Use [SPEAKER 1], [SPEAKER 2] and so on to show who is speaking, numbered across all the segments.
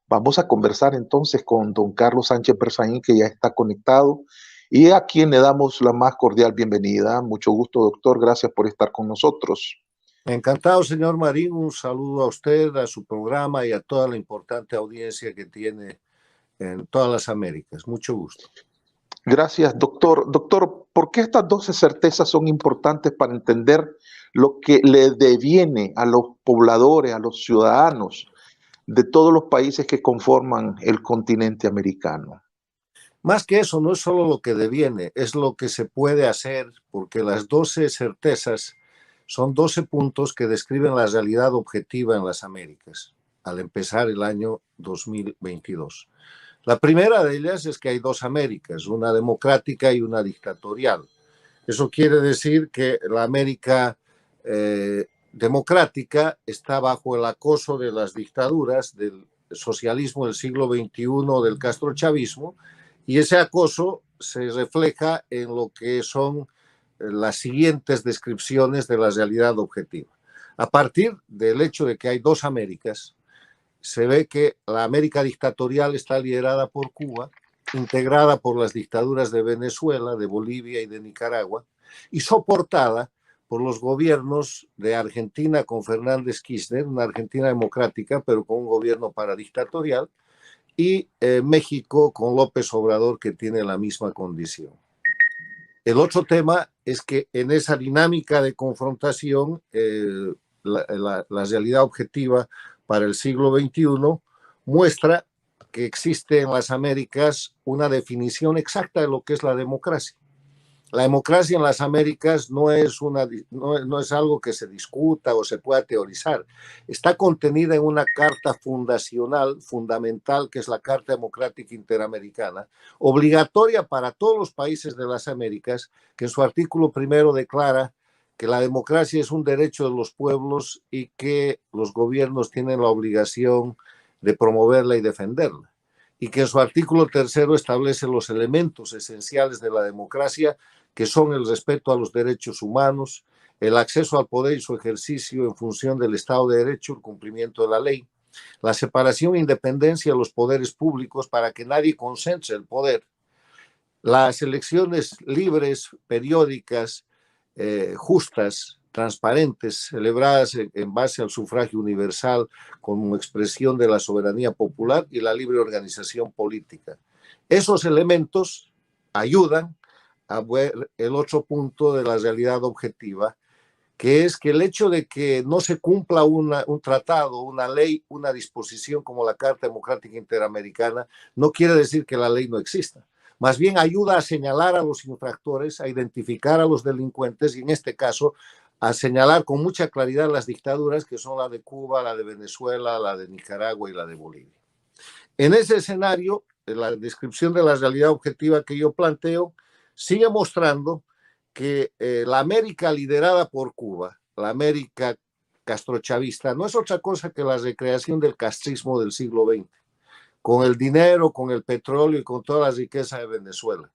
[SPEAKER 1] Vamos a conversar entonces con don Carlos Sánchez Berzaín, que ya está conectado y a quien le damos la más cordial bienvenida. Mucho gusto, doctor. Gracias por estar con nosotros.
[SPEAKER 2] Encantado, señor Marín. Un saludo a usted, a su programa y a toda la importante audiencia que tiene en todas las Américas. Mucho gusto.
[SPEAKER 1] Gracias, doctor. Doctor, ¿por qué estas 12 certezas son importantes para entender lo que le deviene a los pobladores, a los ciudadanos de todos los países que conforman el continente americano?
[SPEAKER 2] Más que eso, no es solo lo que deviene, es lo que se puede hacer, porque las 12 certezas son 12 puntos que describen la realidad objetiva en las Américas, al empezar el año 2022. La primera de ellas es que hay dos Américas, una democrática y una dictatorial. Eso quiere decir que la América democrática está bajo el acoso de las dictaduras, del socialismo del siglo XXI, del castrochavismo, y ese acoso se refleja en lo que son las siguientes descripciones de la realidad objetiva. A partir del hecho de que hay dos Américas, se ve que la América dictatorial está liderada por Cuba, integrada por las dictaduras de Venezuela, de Bolivia y de Nicaragua, y soportada por los gobiernos de Argentina con Fernández Kirchner, una Argentina democrática, pero con un gobierno paradictatorial, y México con López Obrador, que tiene la misma condición. El otro tema es que en esa dinámica de confrontación, la realidad objetiva para el siglo XXI muestra que existe en las Américas una definición exacta de lo que es la democracia. La democracia en las Américas no es algo que se discuta o se pueda teorizar. Está contenida en una carta fundacional, fundamental, que es la Carta Democrática Interamericana, obligatoria para todos los países de las Américas, que en su artículo primero declara que la democracia es un derecho de los pueblos y que los gobiernos tienen la obligación de promoverla y defenderla. Y que en su artículo tercero establece los elementos esenciales de la democracia, que son el respeto a los derechos humanos, el acceso al poder y su ejercicio en función del Estado de Derecho, el cumplimiento de la ley, la separación e independencia de los poderes públicos para que nadie concentre el poder, las elecciones libres, periódicas, justas, transparentes, celebradas en base al sufragio universal como expresión de la soberanía popular y la libre organización política. Esos elementos ayudan a ver el otro punto de la realidad objetiva, que es que el hecho de que no se cumpla un tratado, una ley, una disposición como la Carta Democrática Interamericana, no quiere decir que la ley no exista. Más bien ayuda a señalar a los infractores, a identificar a los delincuentes y en este caso a señalar con mucha claridad las dictaduras que son la de Cuba, la de Venezuela, la de Nicaragua y la de Bolivia. En ese escenario, la descripción de la realidad objetiva que yo planteo sigue mostrando que la América liderada por Cuba, la América castrochavista, no es otra cosa que la recreación del castrismo del siglo XX, con el dinero, con el petróleo y con toda la riqueza de Venezuela.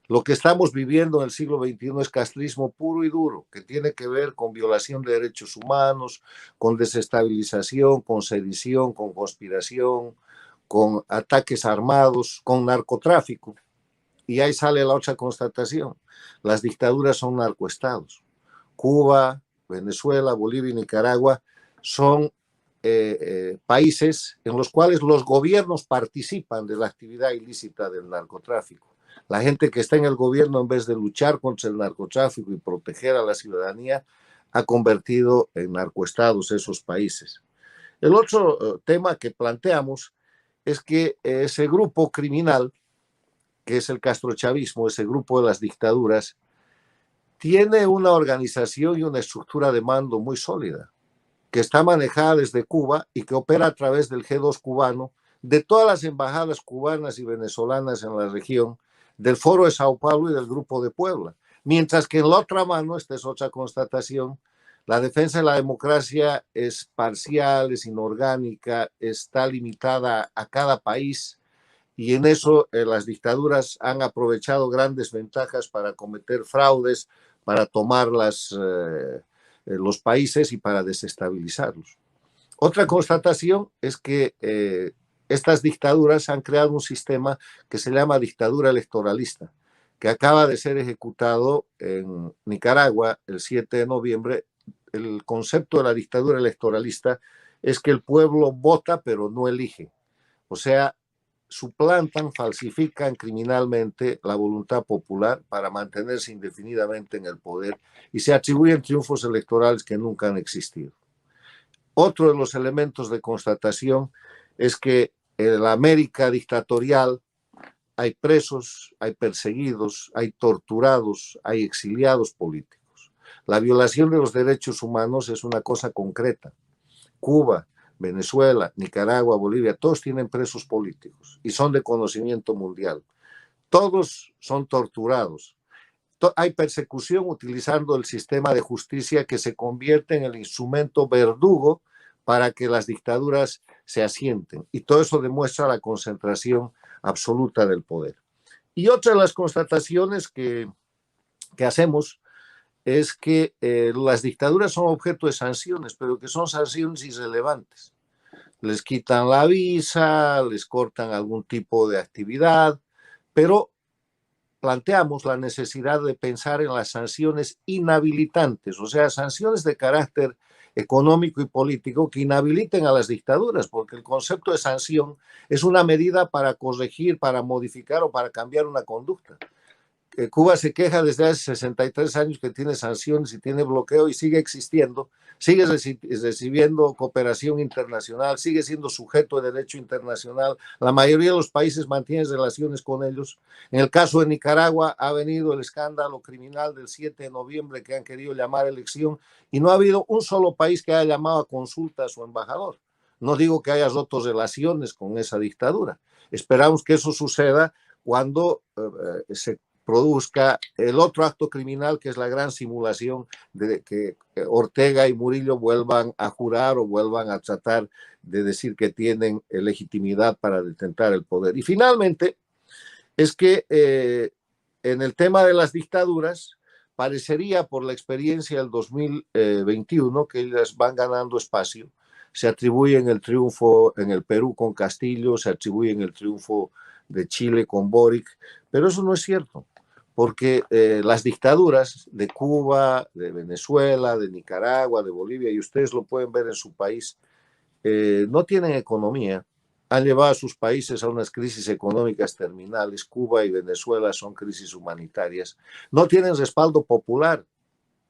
[SPEAKER 2] Lo que estamos viviendo en el siglo XXI es castrismo puro y duro, que tiene que ver con violación de derechos humanos, con desestabilización, con sedición, con conspiración, con ataques armados, con narcotráfico. Y ahí sale la otra constatación. Las dictaduras son narcoestados. Cuba, Venezuela, Bolivia y Nicaragua son países en los cuales los gobiernos participan de la actividad ilícita del narcotráfico. La gente que está en el gobierno, en vez de luchar contra el narcotráfico y proteger a la ciudadanía, ha convertido en narcoestados esos países. El otro tema que planteamos es que ese grupo criminal, que es el castrochavismo, ese grupo de las dictaduras, tiene una organización y una estructura de mando muy sólida, que está manejada desde Cuba y que opera a través del G2 cubano, de todas las embajadas cubanas y venezolanas en la región, del Foro de Sao Paulo y del Grupo de Puebla. Mientras que en la otra mano, esta es otra constatación, la defensa de la democracia es parcial, es inorgánica, está limitada a cada país y en eso las dictaduras han aprovechado grandes ventajas para cometer fraudes, para tomar los países y para desestabilizarlos. Otra constatación es que estas dictaduras han creado un sistema que se llama dictadura electoralista, que acaba de ser ejecutado en Nicaragua el 7 de noviembre. El concepto de la dictadura electoralista es que el pueblo vota pero no elige. O sea, suplantan, falsifican criminalmente la voluntad popular para mantenerse indefinidamente en el poder y se atribuyen triunfos electorales que nunca han existido. Otro de los elementos de constatación es que en la América dictatorial hay presos, hay perseguidos, hay torturados, hay exiliados políticos. La violación de los derechos humanos es una cosa concreta. Cuba, Venezuela, Nicaragua, Bolivia, todos tienen presos políticos y son de conocimiento mundial. Todos son torturados. Hay persecución utilizando el sistema de justicia que se convierte en el instrumento verdugo para que las dictaduras se asienten. Y todo eso demuestra la concentración absoluta del poder. Y otra de las constataciones que hacemos es que las dictaduras son objeto de sanciones, pero que son sanciones irrelevantes. Les quitan la visa, les cortan algún tipo de actividad, pero planteamos la necesidad de pensar en las sanciones inhabilitantes, o sea, sanciones de carácter económico y político que inhabiliten a las dictaduras, porque el concepto de sanción es una medida para corregir, para modificar o para cambiar una conducta. Cuba se queja desde hace 63 años que tiene sanciones y tiene bloqueo y sigue existiendo, sigue recibiendo cooperación internacional, sigue siendo sujeto de derecho internacional. La mayoría de los países mantienen relaciones con ellos. En el caso de Nicaragua ha venido el escándalo criminal del 7 de noviembre que han querido llamar elección y no ha habido un solo país que haya llamado a consulta a su embajador. No digo que haya roto relaciones con esa dictadura. Esperamos que eso suceda cuando se produzca el otro acto criminal, que es la gran simulación de que Ortega y Murillo vuelvan a jurar o vuelvan a tratar de decir que tienen legitimidad para detentar el poder. Y finalmente, es que en el tema de las dictaduras, parecería por la experiencia del 2021 que ellas van ganando espacio. Se atribuyen el triunfo en el Perú con Castillo, se atribuyen el triunfo de Chile con Boric, pero eso no es cierto, porque las dictaduras de Cuba, de Venezuela, de Nicaragua, de Bolivia, y ustedes lo pueden ver en su país, no tienen economía, han llevado a sus países a unas crisis económicas terminales. Cuba y Venezuela son crisis humanitarias, no tienen respaldo popular.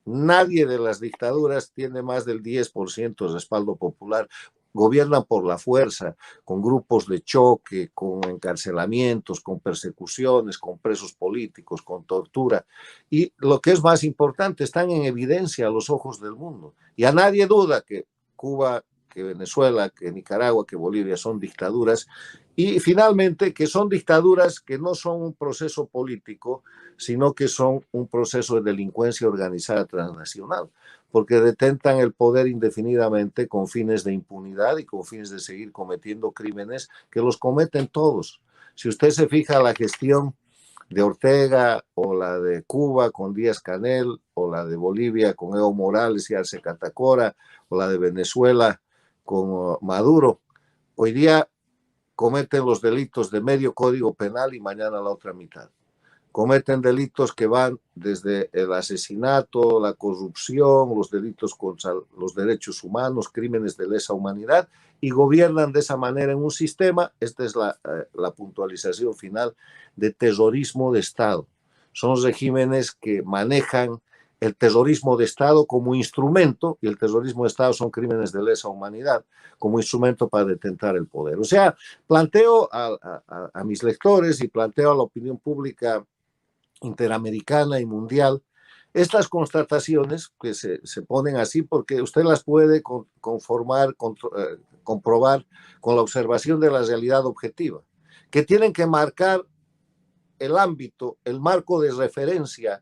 [SPEAKER 2] Nadie de las dictaduras tiene más del 10% de respaldo popular. Gobiernan por la fuerza, con grupos de choque, con encarcelamientos, con persecuciones, con presos políticos, con tortura. Y lo que es más importante, están en evidencia a los ojos del mundo. Y a nadie duda que Cuba, que Venezuela, que Nicaragua, que Bolivia son dictaduras. Y finalmente, que son dictaduras que no son un proceso político, sino que son un proceso de delincuencia organizada transnacional, porque detentan el poder indefinidamente con fines de impunidad y con fines de seguir cometiendo crímenes que los cometen todos. Si usted se fija la gestión de Ortega o la de Cuba con Díaz-Canel o la de Bolivia con Evo Morales y Arce Catacora o la de Venezuela con Maduro, hoy día cometen los delitos de medio código penal y mañana la otra mitad. Cometen delitos que van desde el asesinato, la corrupción, los delitos contra los derechos humanos, crímenes de lesa humanidad, y gobiernan de esa manera en un sistema, esta es la puntualización final, de terrorismo de Estado. Son regímenes que manejan el terrorismo de Estado como instrumento, y el terrorismo de Estado son crímenes de lesa humanidad, como instrumento para detentar el poder. O sea, planteo a mis lectores y planteo a la opinión pública interamericana y mundial estas constataciones que se ponen así porque usted las puede comprobar con la observación de la realidad objetiva, que tienen que marcar el ámbito, el marco de referencia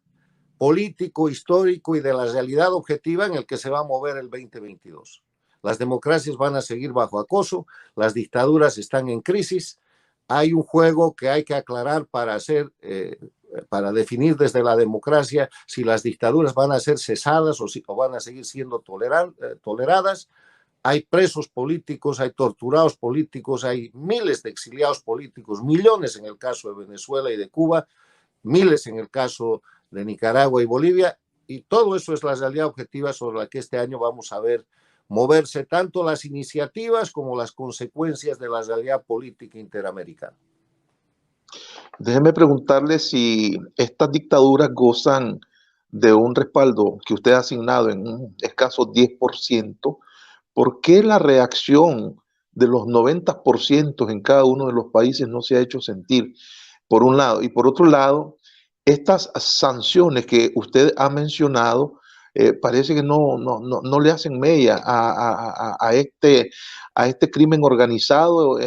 [SPEAKER 2] político, histórico y de la realidad objetiva en el que se va a mover el 2022. Las democracias van a seguir bajo acoso, las dictaduras están en crisis, hay un juego que hay que aclarar para definir desde la democracia si las dictaduras van a ser cesadas o van a seguir siendo toleradas. hay presos políticos, hay torturados políticos, hay miles de exiliados políticos, millones en el caso de Venezuela y de Cuba, miles en el caso de Nicaragua y Bolivia, y todo eso es la realidad objetiva sobre la que este año vamos a ver moverse tanto las iniciativas como las consecuencias de la realidad política interamericana.
[SPEAKER 1] Déjeme preguntarle si estas dictaduras gozan de un respaldo que usted ha asignado en un escaso 10%. ¿Por qué la reacción de los 90% en cada uno de los países no se ha hecho sentir, por un lado? Y por otro lado, estas sanciones que usted ha mencionado, parece que no le hacen mella a este crimen organizado,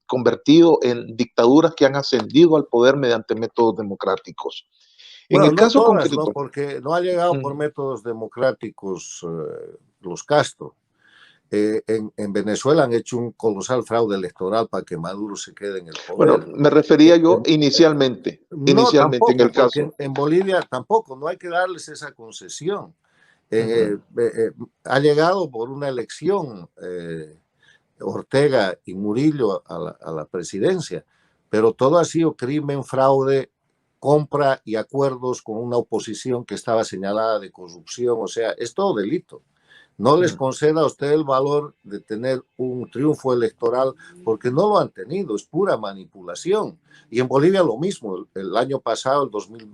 [SPEAKER 1] convertido en dictaduras que han ascendido al poder mediante métodos democráticos. En
[SPEAKER 2] Bueno,
[SPEAKER 1] el
[SPEAKER 2] no
[SPEAKER 1] caso
[SPEAKER 2] todas, ¿no?
[SPEAKER 1] concreto,
[SPEAKER 2] Porque no ha llegado por métodos democráticos los Castro. En Venezuela han hecho un colosal fraude electoral para que Maduro se quede en el
[SPEAKER 1] bueno,
[SPEAKER 2] poder.
[SPEAKER 1] me refería yo inicialmente
[SPEAKER 2] No,
[SPEAKER 1] en
[SPEAKER 2] tampoco,
[SPEAKER 1] el
[SPEAKER 2] porque
[SPEAKER 1] caso.
[SPEAKER 2] en Bolivia tampoco, no hay que darles esa concesión.
[SPEAKER 1] Ujú.
[SPEAKER 2] Ha llegado por una elección Ortega y Murillo a la presidencia, pero todo ha sido crimen, fraude, compra y acuerdos con una oposición que estaba señalada de corrupción, o sea, es todo delito. No les conceda a usted el valor de tener un triunfo electoral porque no lo han tenido, es pura manipulación. Y en Bolivia lo mismo, el año pasado,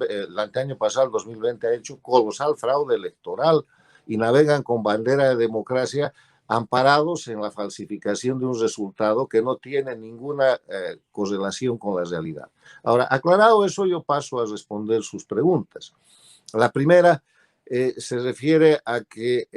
[SPEAKER 2] el anteaño pasado, el 2020, ha hecho colosal fraude electoral y navegan con bandera de democracia amparados en la falsificación de un resultado que no tiene ninguna correlación con la realidad. Ahora, aclarado eso, yo paso a responder sus preguntas. La primera se refiere a que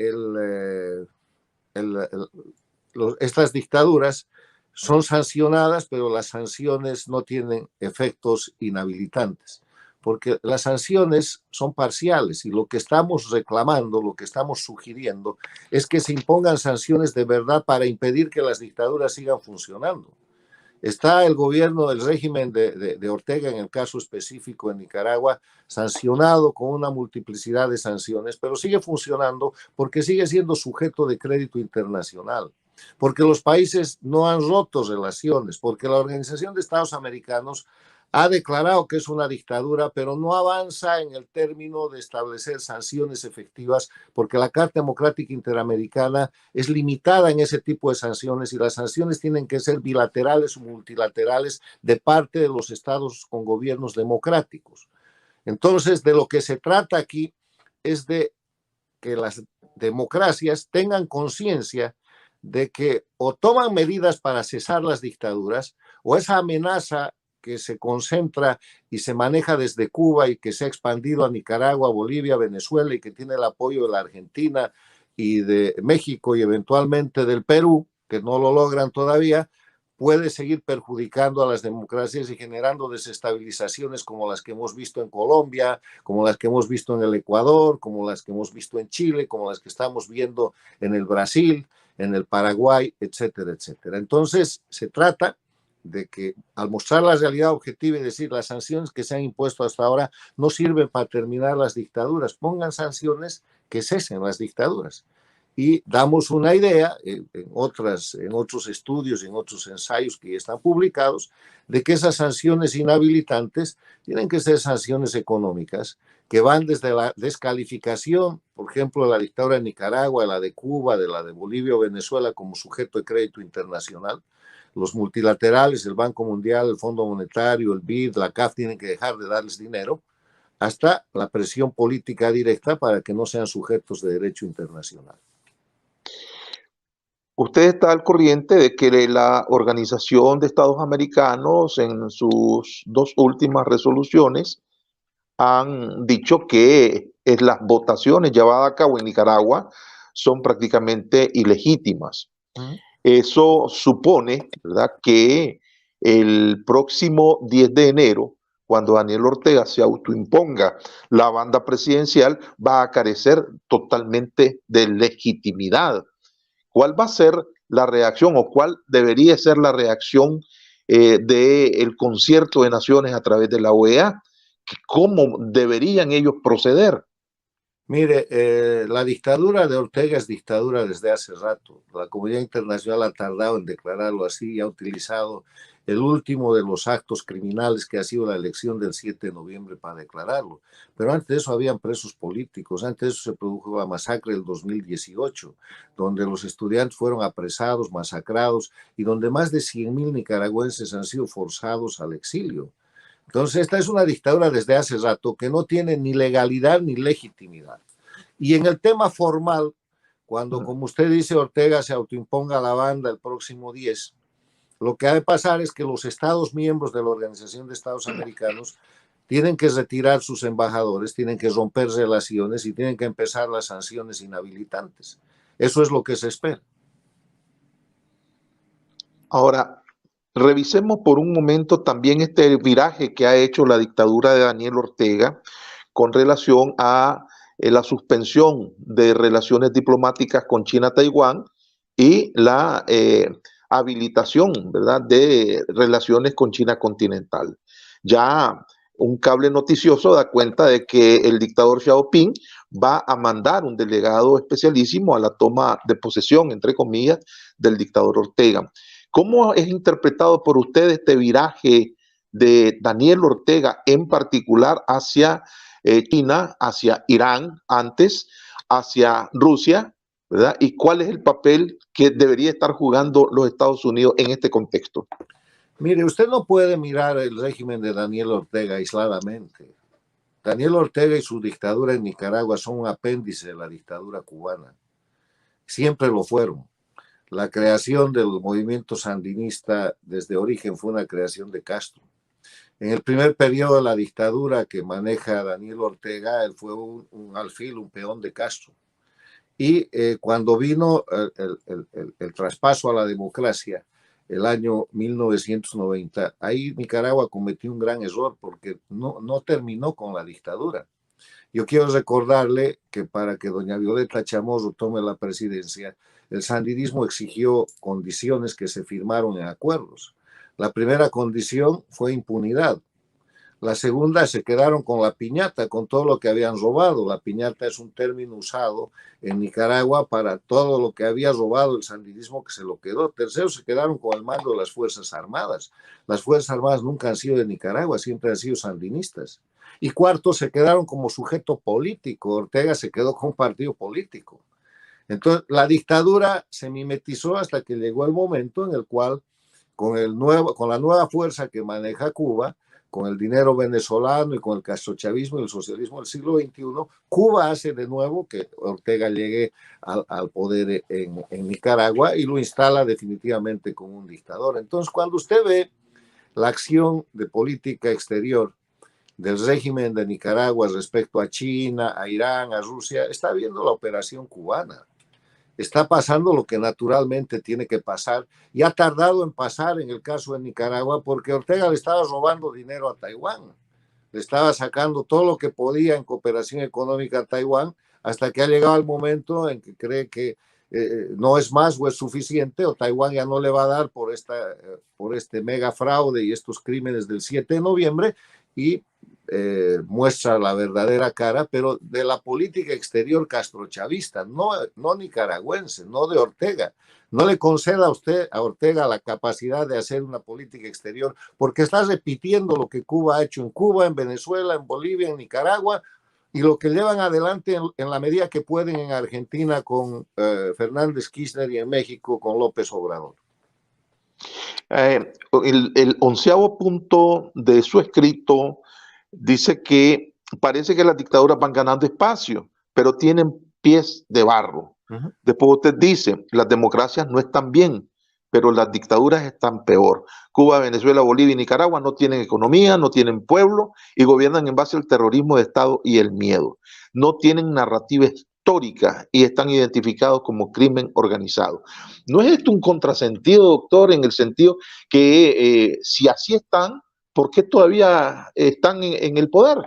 [SPEAKER 2] estas dictaduras son sancionadas, pero las sanciones no tienen efectos inhabilitantes, porque las sanciones son parciales y lo que estamos reclamando, lo que estamos sugiriendo, es que se impongan sanciones de verdad para impedir que las dictaduras sigan funcionando. Está el gobierno, el régimen de Ortega, en el caso específico en Nicaragua, sancionado con una multiplicidad de sanciones, pero sigue funcionando porque sigue siendo sujeto de crédito internacional, porque los países no han roto relaciones, porque la Organización de Estados Americanos ha declarado que es una dictadura, pero no avanza en el término de establecer sanciones efectivas, porque la Carta Democrática Interamericana es limitada en ese tipo de sanciones y las sanciones tienen que ser bilaterales o multilaterales de parte de los estados con gobiernos democráticos. Entonces, de lo que se trata aquí es de que las democracias tengan conciencia de que o toman medidas para cesar las dictaduras o esa amenaza que se concentra y se maneja desde Cuba y que se ha expandido a Nicaragua, Bolivia, Venezuela y que tiene el apoyo de la Argentina y de México y eventualmente del Perú, que no lo logran todavía, puede seguir perjudicando a las democracias y generando desestabilizaciones como las que hemos visto en Colombia, como las que hemos visto en el Ecuador, como las que hemos visto en Chile, como las que estamos viendo en el Brasil, en el Paraguay, etcétera, etcétera. Entonces, se trata de que al mostrar la realidad objetiva y decir las sanciones que se han impuesto hasta ahora no sirven para terminar las dictaduras, pongan sanciones que cesen las dictaduras. Y damos una idea en otros estudios, en otros ensayos que ya están publicados, de que esas sanciones inhabilitantes tienen que ser sanciones económicas, que van desde la descalificación, por ejemplo, de la dictadura de Nicaragua, de la de Cuba, de la de Bolivia o Venezuela como sujeto de crédito internacional. Los multilaterales, el Banco Mundial, el Fondo Monetario, el BID, la CAF, tienen que dejar de darles dinero, hasta la presión política directa para que no sean sujetos de derecho internacional.
[SPEAKER 1] Usted está al corriente de que la Organización de Estados Americanos en sus dos últimas resoluciones han dicho que las votaciones llevadas a cabo en Nicaragua son prácticamente ilegítimas. Eso supone, ¿verdad?, que el próximo 10 de enero, cuando Daniel Ortega se autoimponga la banda presidencial, va a carecer totalmente de legitimidad. ¿Cuál va a ser la reacción o cuál debería ser la reacción del concierto de naciones a través de la OEA? ¿Cómo deberían ellos proceder?
[SPEAKER 2] Mire, la dictadura de Ortega es dictadura desde hace rato. La comunidad internacional ha tardado en declararlo así y ha utilizado el último de los actos criminales que ha sido la elección del 7 de noviembre para declararlo. Pero antes de eso habían presos políticos, antes de eso se produjo la masacre del 2018, donde los estudiantes fueron apresados, masacrados y donde más de 100.000 nicaragüenses han sido forzados al exilio. Entonces, esta es una dictadura desde hace rato que no tiene ni legalidad ni legitimidad. Y en el tema formal, cuando, como usted dice, Ortega se autoimponga la banda el próximo 10, lo que ha de pasar es que los Estados miembros de la Organización de Estados Americanos tienen que retirar sus embajadores, tienen que romper relaciones y tienen que empezar las sanciones inhabilitantes. Eso es lo que se espera.
[SPEAKER 1] Ahora, revisemos por un momento también este viraje que ha hecho la dictadura de Daniel Ortega con relación a la suspensión de relaciones diplomáticas con China-Taiwán y la habilitación, ¿verdad?, de relaciones con China continental. Ya un cable noticioso da cuenta de que el dictador Xiaoping va a mandar un delegado especialísimo a la toma de posesión, entre comillas, del dictador Ortega. ¿Cómo es interpretado por usted este viraje de Daniel Ortega en particular hacia China, hacia Irán antes, hacia Rusia, ¿verdad? ¿Y cuál es el papel que debería estar jugando los Estados Unidos en este contexto?
[SPEAKER 2] Mire, usted no puede mirar el régimen de Daniel Ortega aisladamente. Daniel Ortega y su dictadura en Nicaragua son un apéndice de la dictadura cubana. Siempre lo fueron. La creación del movimiento sandinista desde origen fue una creación de Castro. En el primer periodo de la dictadura que maneja Daniel Ortega, él fue un alfil, un peón de Castro. Y cuando vino el traspaso a la democracia, el año 1990, ahí Nicaragua cometió un gran error porque no terminó con la dictadura. Yo quiero recordarle que para que doña Violeta Chamorro tome la presidencia, el sandinismo exigió condiciones que se firmaron en acuerdos. La primera condición fue impunidad. La segunda, se quedaron con la piñata, con todo lo que habían robado. La piñata es un término usado en Nicaragua para todo lo que había robado el sandinismo, que se lo quedó. Tercero, se quedaron con el mando de las Fuerzas Armadas. Las Fuerzas Armadas nunca han sido de Nicaragua, siempre han sido sandinistas. Y cuarto, se quedaron como sujeto político. Ortega se quedó con un partido político. Entonces, la dictadura se mimetizó hasta que llegó el momento en el cual, con la nueva fuerza que maneja Cuba, con el dinero venezolano y con el castrochavismo y el socialismo del siglo XXI, Cuba hace de nuevo que Ortega llegue al poder en Nicaragua y lo instala definitivamente como un dictador. Entonces, cuando usted ve la acción de política exterior del régimen de Nicaragua respecto a China, a Irán, a Rusia, está viendo la operación cubana. Está pasando lo que naturalmente tiene que pasar y ha tardado en pasar en el caso de Nicaragua porque Ortega le estaba robando dinero a Taiwán, le estaba sacando todo lo que podía en cooperación económica a Taiwán hasta que ha llegado el momento en que cree que no es más o es suficiente o Taiwán ya no le va a dar por este mega fraude y estos crímenes del 7 de noviembre y muestra la verdadera cara, pero de la política exterior castrochavista, no nicaragüense, no de Ortega. No le conceda a Ortega la capacidad de hacer una política exterior, porque está repitiendo lo que Cuba ha hecho en Cuba, en Venezuela, en Bolivia, en Nicaragua, y lo que llevan adelante en la medida que pueden en Argentina con Fernández Kirchner y en México con López Obrador.
[SPEAKER 1] El 11º punto de su escrito dice que parece que las dictaduras van ganando espacio, pero tienen pies de barro. Después usted dice, las democracias no están bien, pero las dictaduras están peor. Cuba, Venezuela, Bolivia y Nicaragua no tienen economía, no tienen pueblo y gobiernan en base al terrorismo de Estado y el miedo. No tienen narrativa histórica y están identificados como crimen organizado. ¿No es esto un contrasentido, doctor, en el sentido que si así están, ¿por qué todavía están en el poder?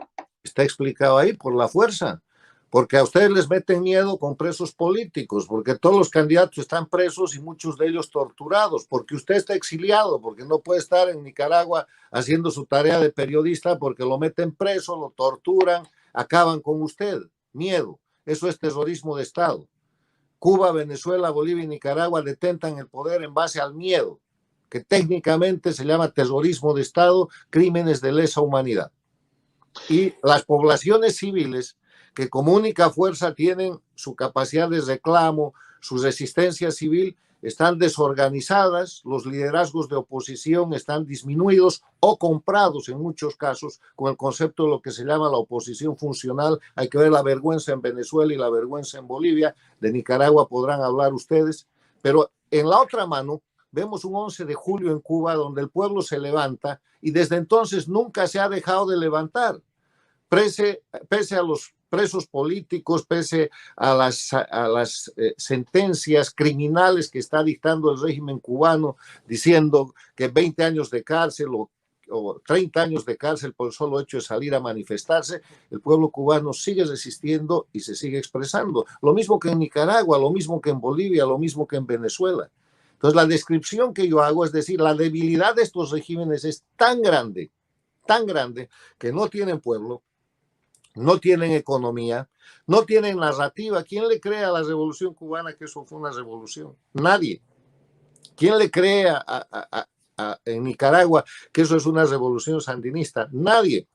[SPEAKER 2] Está explicado ahí, por la fuerza. Porque a ustedes les meten miedo con presos políticos, porque todos los candidatos están presos y muchos de ellos torturados, porque usted está exiliado, porque no puede estar en Nicaragua haciendo su tarea de periodista, porque lo meten preso, lo torturan, acaban con usted. Miedo. eso es terrorismo de Estado. Cuba, Venezuela, Bolivia y Nicaragua detentan el poder en base al miedo, que técnicamente se llama terrorismo de Estado, crímenes de lesa humanidad. Y las poblaciones civiles, que como única fuerza tienen su capacidad de reclamo, su resistencia civil, están desorganizadas, los liderazgos de oposición están disminuidos o comprados en muchos casos con el concepto de lo que se llama la oposición funcional. Hay que ver la vergüenza en Venezuela y la vergüenza en Bolivia. De Nicaragua podrán hablar ustedes, pero en la otra mano vemos un 11 de julio en Cuba donde el pueblo se levanta y desde entonces nunca se ha dejado de levantar. Pese a los presos políticos, pese a las sentencias criminales que está dictando el régimen cubano, diciendo que 20 años de cárcel o 30 años de cárcel por el solo hecho de salir a manifestarse, el pueblo cubano sigue resistiendo y se sigue expresando. Lo mismo que en Nicaragua, lo mismo que en Bolivia, lo mismo que en Venezuela. Entonces, la descripción que yo hago, es decir, la debilidad de estos regímenes es tan grande, que no tienen pueblo, no tienen economía, no tienen narrativa. ¿Quién le cree a la revolución cubana que eso fue una revolución? Nadie. ¿Quién le cree en Nicaragua que eso es una revolución sandinista? Nadie.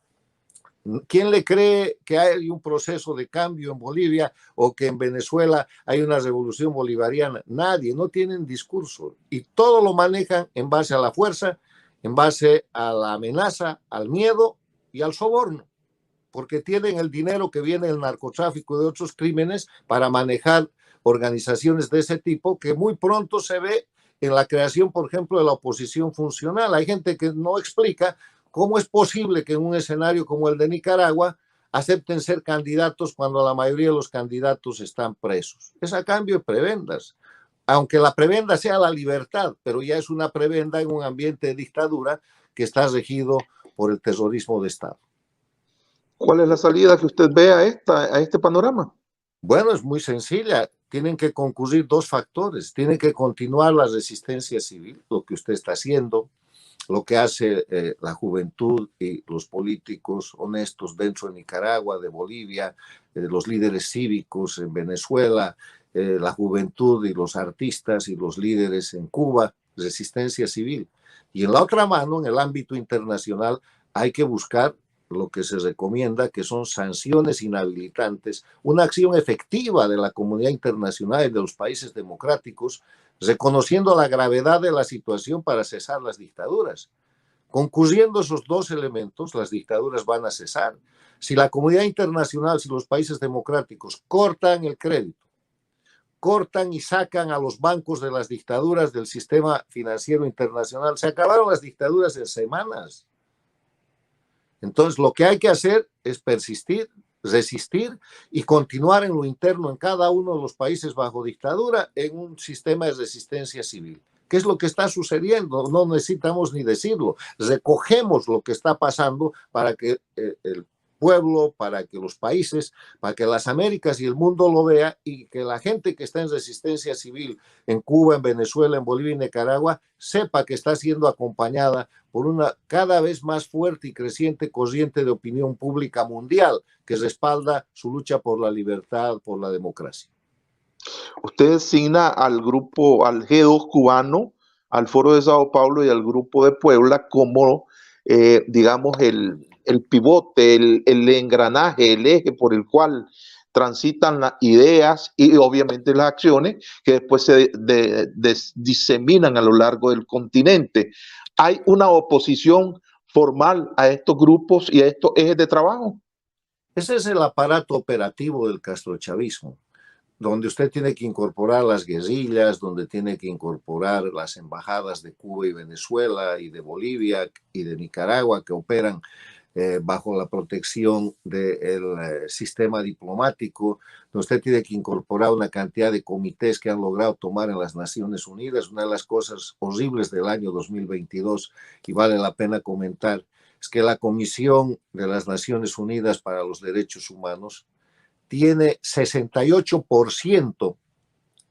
[SPEAKER 2] ¿Quién le cree que hay un proceso de cambio en Bolivia o que en Venezuela hay una revolución bolivariana? Nadie. No tienen discurso y todo lo manejan en base a la fuerza, en base a la amenaza, al miedo y al soborno, porque tienen el dinero que viene del narcotráfico y de otros crímenes para manejar organizaciones de ese tipo, que muy pronto se ve en la creación, por ejemplo, de la oposición funcional. Hay gente que no explica cómo es posible que en un escenario como el de Nicaragua acepten ser candidatos cuando la mayoría de los candidatos están presos. Es a cambio de prebendas, aunque la prebenda sea la libertad, pero ya es una prebenda en un ambiente de dictadura que está regido por el terrorismo de Estado.
[SPEAKER 1] ¿Cuál es la salida que usted ve a este panorama?
[SPEAKER 2] Bueno, es muy sencilla. Tienen que concurrir dos factores. Tiene que continuar la resistencia civil, lo que usted está haciendo, lo que hace la juventud y los políticos honestos dentro de Nicaragua, de Bolivia, los líderes cívicos en Venezuela, la juventud y los artistas y los líderes en Cuba, resistencia civil. Y en la otra mano, en el ámbito internacional, hay que buscar lo que se recomienda, que son sanciones inhabilitantes, una acción efectiva de la comunidad internacional y de los países democráticos, reconociendo la gravedad de la situación para cesar las dictaduras. Concurriendo esos dos elementos, las dictaduras van a cesar. Si la comunidad internacional, si los países democráticos cortan el crédito, cortan y sacan a los bancos de las dictaduras del sistema financiero internacional, se acabaron las dictaduras en semanas. Entonces, lo que hay que hacer es persistir, resistir y continuar en lo interno en cada uno de los países bajo dictadura en un sistema de resistencia civil. ¿Qué es lo que está sucediendo? No necesitamos ni decirlo. Recogemos lo que está pasando para que el pueblo, para que los países, para que las Américas y el mundo lo vea y que la gente que está en resistencia civil en Cuba, en Venezuela, en Bolivia y Nicaragua sepa que está siendo acompañada por una cada vez más fuerte y creciente corriente de opinión pública mundial que respalda su lucha por la libertad, por la democracia.
[SPEAKER 1] Usted designa al grupo, al G2 cubano, al Foro de Sao Paulo y al Grupo de Puebla como, digamos, el pivote, el engranaje, el eje por el cual transitan las ideas y obviamente las acciones que después se diseminan a lo largo del continente. ¿Hay una oposición formal a estos grupos y a estos ejes de trabajo?
[SPEAKER 2] Ese es el aparato operativo del castrochavismo, donde usted tiene que incorporar las guerrillas, donde tiene que incorporar las embajadas de Cuba y Venezuela y de Bolivia y de Nicaragua que operan bajo la protección del sistema diplomático. Usted tiene que incorporar una cantidad de comités que han logrado tomar en las Naciones Unidas. Una de las cosas horribles del año 2022, y vale la pena comentar, es que la Comisión de las Naciones Unidas para los Derechos Humanos tiene 68%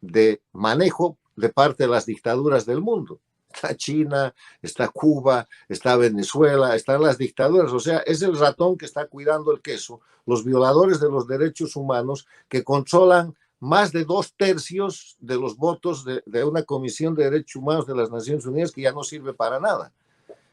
[SPEAKER 2] de manejo de parte de las dictaduras del mundo. está China, está Cuba, está Venezuela, están las dictaduras. O sea, es el ratón que está cuidando el queso, los violadores de los derechos humanos que controlan más de 2/3 de los votos de una Comisión de Derechos Humanos de las Naciones Unidas, que ya no sirve para nada.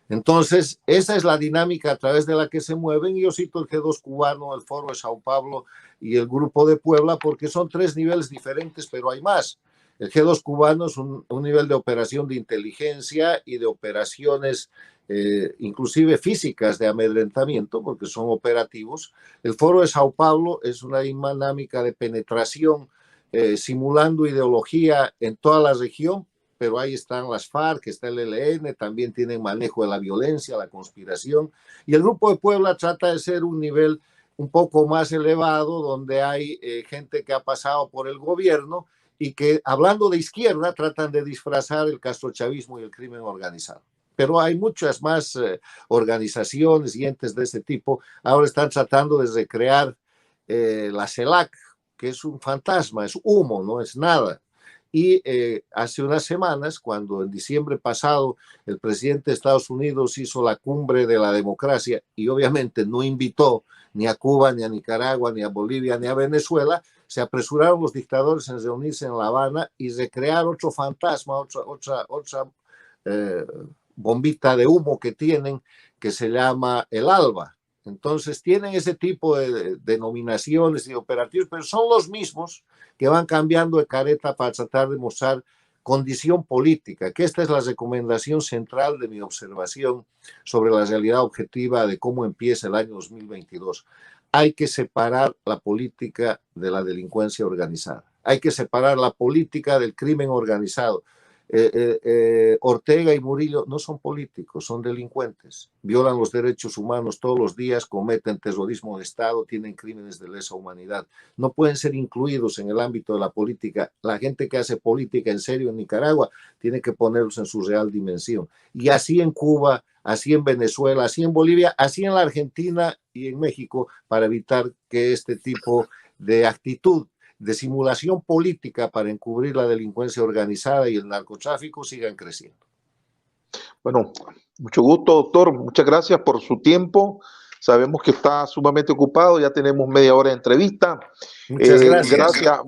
[SPEAKER 2] Entonces, esa es la dinámica a través de la que se mueven. Y yo cito el G2 cubano, el Foro de Sao Paulo y el Grupo de Puebla, porque son 3 niveles diferentes, pero hay más. El G2 cubano es un nivel de operación de inteligencia y de operaciones inclusive físicas de amedrentamiento, porque son operativos. El Foro de Sao Paulo es una dinámica de penetración simulando ideología en toda la región, pero ahí están las FARC, está el ELN, también tienen manejo de la violencia, la conspiración, y el Grupo de Puebla trata de ser un nivel un poco más elevado, donde hay gente que ha pasado por el gobierno y que, hablando de izquierda, tratan de disfrazar el castrochavismo y el crimen organizado. Pero hay muchas más organizaciones y entes de ese tipo. Ahora están tratando de recrear la CELAC, que es un fantasma, es humo, no es nada. Y hace unas semanas, cuando en diciembre pasado el presidente de Estados Unidos hizo la cumbre de la democracia y obviamente no invitó ni a Cuba, ni a Nicaragua, ni a Bolivia, ni a Venezuela, se apresuraron los dictadores en reunirse en La Habana y recrear otro fantasma, otra bombita de humo que tienen, que se llama el ALBA. Entonces tienen ese tipo de denominaciones y operativos, pero son los mismos que van cambiando de careta para tratar de mostrar condición política, que esta es la recomendación central de mi observación sobre la realidad objetiva de cómo empieza el año 2022. Hay que separar la política de la delincuencia organizada. Hay que separar la política del crimen organizado. Ortega y Murillo no son políticos, son delincuentes, violan los derechos humanos todos los días, cometen terrorismo de Estado, tienen crímenes de lesa humanidad, no pueden ser incluidos en el ámbito de la política. La gente que hace política en serio en Nicaragua tiene que ponerlos en su real dimensión, y así en Cuba, así en Venezuela, así en Bolivia, así en la Argentina y en México, para evitar que este tipo de actitud de simulación política para encubrir la delincuencia organizada y el narcotráfico sigan creciendo.
[SPEAKER 1] Bueno, mucho gusto, doctor. Muchas gracias por su tiempo. Sabemos que está sumamente ocupado, ya tenemos media hora de entrevista.
[SPEAKER 2] Muchas gracias.
[SPEAKER 1] Gracias.